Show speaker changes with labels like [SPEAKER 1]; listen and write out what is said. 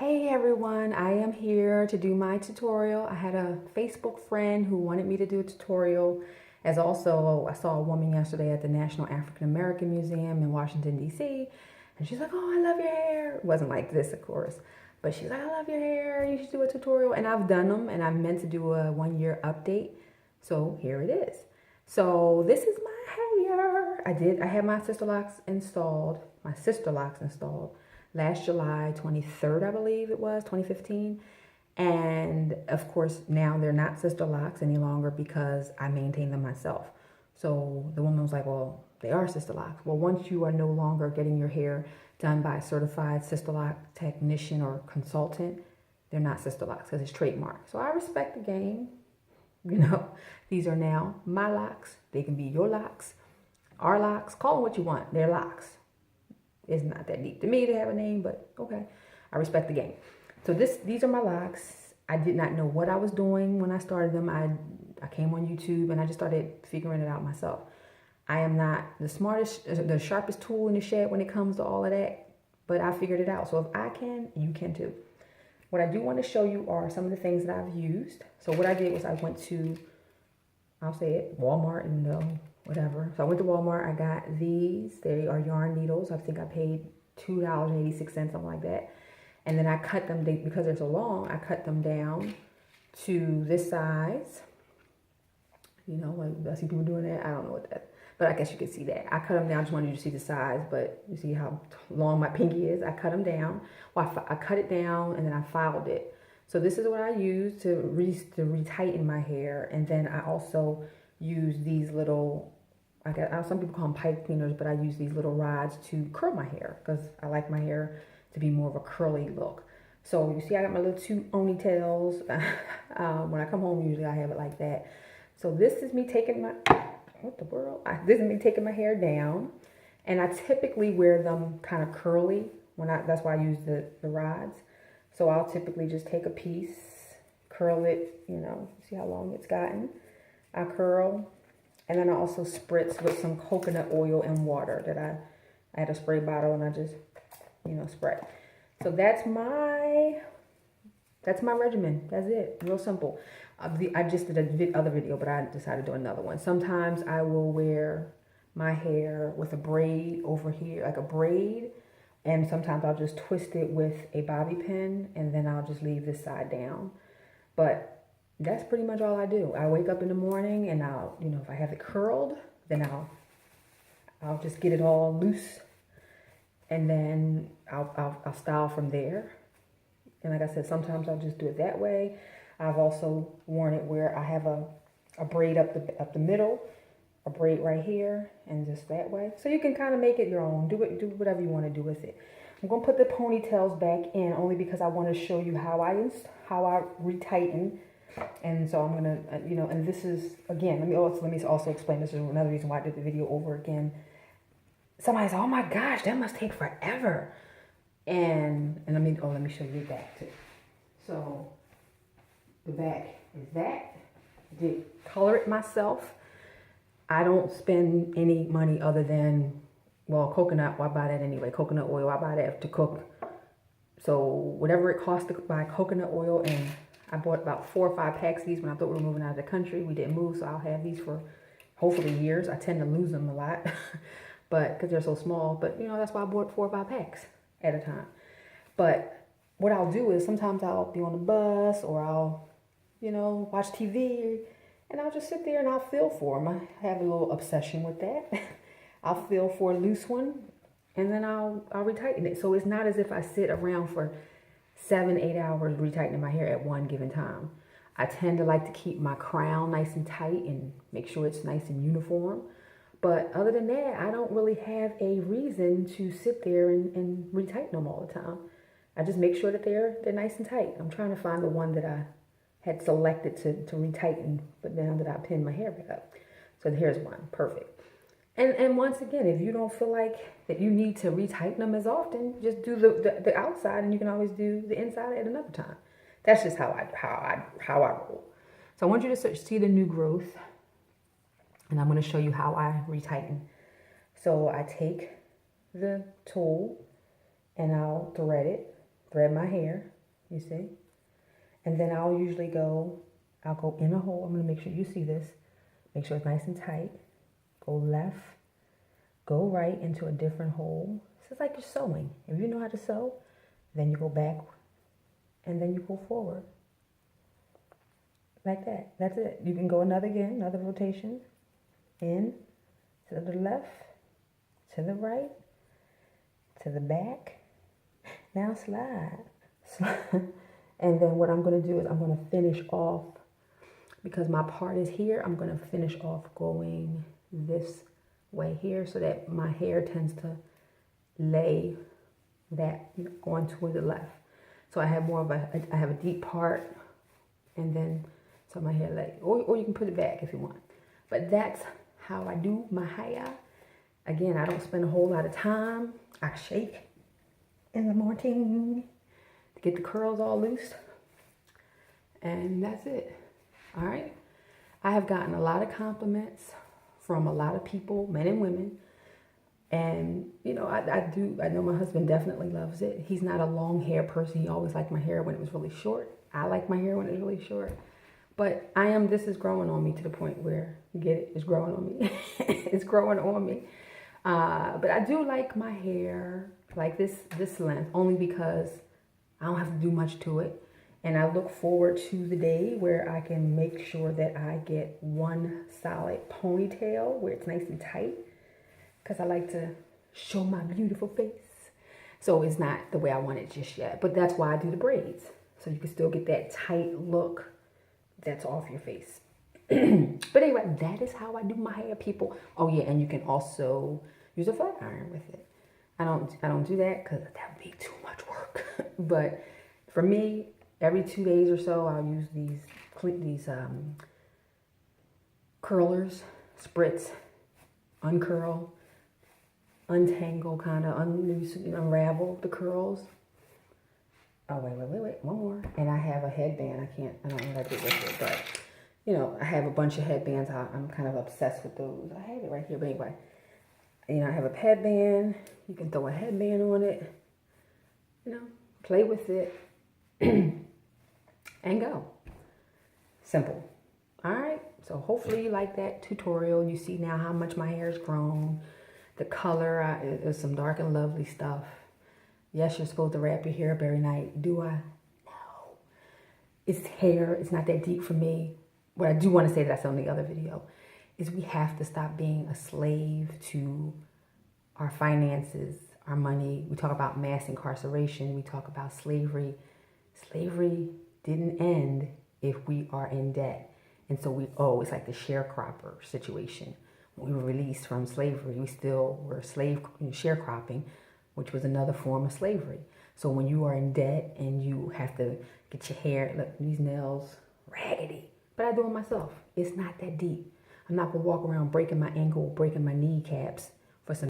[SPEAKER 1] Hey everyone, I am here to do my tutorial. I had a Facebook friend who wanted me to do a tutorial. As also, I saw a woman yesterday at the National African American Museum in Washington, D.C. And she's like, oh, I love your hair. It wasn't like this, of course. But she's like, I love your hair. You should do a tutorial. And I've done them and I'm meant to do a 1-year update. So here it is. So this is my hair. I had my sister locks installed, last July 23rd, I believe it was, 2015. And of course, now they're not sister locks any longer because I maintain them myself. So the woman was like, well, they are sister locks. Well, once you are no longer getting your hair done by a certified sister lock technician or consultant, they're not sister locks because it's trademarked. So I respect the game. You know, these are now my locks. They can be your locks, our locks. Call them what you want. They're locks. It's not that deep to me to have a name, but okay. I respect the game. So these are my locks. I did not know what I was doing when I started them. I came on YouTube and I just started figuring it out myself. I am not the sharpest tool in the shed when it comes to all of that, but I figured it out. So if I can, you can too. What I do want to show you are some of the things that I've used. So what I did was I went to, I'll say it, Walmart and whatever. So I went to Walmart. I got these. They are yarn needles. I think I paid $2.86, something like that. And then I cut them, because they're so long, I cut them down to this size. You know, like I see people doing that. I don't know what that, but I guess you can see that. I cut them down. I just wanted you to see the size, but you see how long my pinky is. I cut them down. Well, I cut it down and then I filed it. So this is what I use to retighten my hair. And then I also use these little, some people call them pipe cleaners, but I use these little rods to curl my hair because I like my hair to be more of a curly look. So you see I got my little two ponytails. When I come home, usually I have it like that. So this is me taking my, what the world? This is me taking my hair down. And I typically wear them kind of curly. That's why I use the rods. So I'll typically just take a piece, curl it, you know, see how long it's gotten. I curl. And then I also spritz with some coconut oil and water that I had a spray bottle and I just, you know, spray. So that's my regimen. That's it. Real simple. I just did another video, but I decided to do another one. Sometimes I will wear my hair with a braid over here, like a braid. And sometimes I'll just twist it with a bobby pin and then I'll just leave this side down. But that's pretty much all I do. I wake up in the morning and I'll, you know, if I have it curled, then I'll just get it all loose. And then I'll style from there. And like I said, sometimes I'll just do it that way. I've also worn it where I have a braid up the middle, a braid right here, and just that way. So you can kind of make it your own. Do whatever you want to do with it. I'm going to put the ponytails back in only because I want to show you how I retighten. And so I'm going to, you know, and this is, again, let me also explain, this is another reason why I did the video over again. Somebody said, oh my gosh, that must take forever. And let me show you the back too. So the back is that. I did color it myself. I don't spend any money other than, well, coconut, well, I buy that anyway. Coconut oil, I buy that to cook. So whatever it costs to buy coconut oil, and I bought about 4 or 5 packs of these when I thought we were moving out of the country. We didn't move, so I'll have these for hopefully years. I tend to lose them a lot, but because they're so small. But you know, that's why I bought 4 or 5 packs at a time. But what I'll do is sometimes I'll be on the bus or I'll, you know, watch TV and I'll just sit there and I'll feel for them. I have a little obsession with that. I'll feel for a loose one and then I'll retighten it. So it's not as if I sit around for 7-8 hours retightening my hair at one given time. I tend to like to keep my crown nice and tight and make sure it's nice and uniform. But other than that, I don't really have a reason to sit there and retighten them all the time. I just make sure that they're nice and tight. I'm trying to find the one that I had selected to retighten, but now that I pinned my hair back up. So here's one, perfect. And once again, if you don't feel like that you need to retighten them as often, just do the outside and you can always do the inside at another time. That's just how I roll. So I want you to see the new growth. And I'm going to show you how I retighten. So I take the tool and I'll thread my hair you see? And then I'll go in a hole. I'm gonna make sure you see this. Make sure it's nice and tight. Go left, go right into a different hole. So it's like you're sewing. If you know how to sew, then you go back and then you go forward. Like that. That's it. You can go another rotation. In, to the left, to the right, to the back. Now slide. And then what I'm going to do is I'm going to finish off, because my part is here, I'm going to finish off going this way here so that my hair tends to lay that going toward the left. So I have I have a deep part, and then so my hair lay, or you can put it back if you want. But that's how I do my hair. Again, I don't spend a whole lot of time. I shake in the morning to get the curls all loose. And that's it. All right. I have gotten a lot of compliments from a lot of people, men and women. And, you know, I know my husband definitely loves it. He's not a long hair person. He always liked my hair when it was really short. I like my hair when it's really short. But this is growing on me to the point where, you get it, it's growing on me. It's growing on me. But I do like my hair like this length, only because I don't have to do much to it. And I look forward to the day where I can make sure that I get one solid ponytail where it's nice and tight, because I like to show my beautiful face. So it's not the way I want it just yet, but that's why I do the braids. So you can still get that tight look that's off your face. But anyway, that is how I do my hair, people. Oh yeah, and you can also use a flat iron with it. I don't do that because that would be too much work. But for me, every 2 days or so, I'll use these curlers, spritz, uncurl, untangle, kind of unravel the curls. Oh, wait, one more. And I have a headband. I don't know what I did with it, but, you know, I have a bunch of headbands. I'm kind of obsessed with those. I have it right here, but anyway. You know, I have a headband. You can throw a headband on it. You know, play with it. And go. Simple. All right. So hopefully you like that tutorial. You see now how much my hair has grown. The color is some dark and lovely stuff. Yes, you're supposed to wrap your hair up every night. Do I? No. It's hair. It's not that deep for me. What I do want to say, that I said on the other video, is we have to stop being a slave to our finances, our money. We talk about mass incarceration. We talk about slavery. Slavery didn't end if we are in debt. And so it's like the sharecropper situation. When we were released from slavery, we still were sharecropping, which was another form of slavery. So when you are in debt and you have to get your hair, look, these nails, raggedy. But I do it myself. It's not that deep. I'm not going to walk around breaking my ankle, breaking my kneecaps,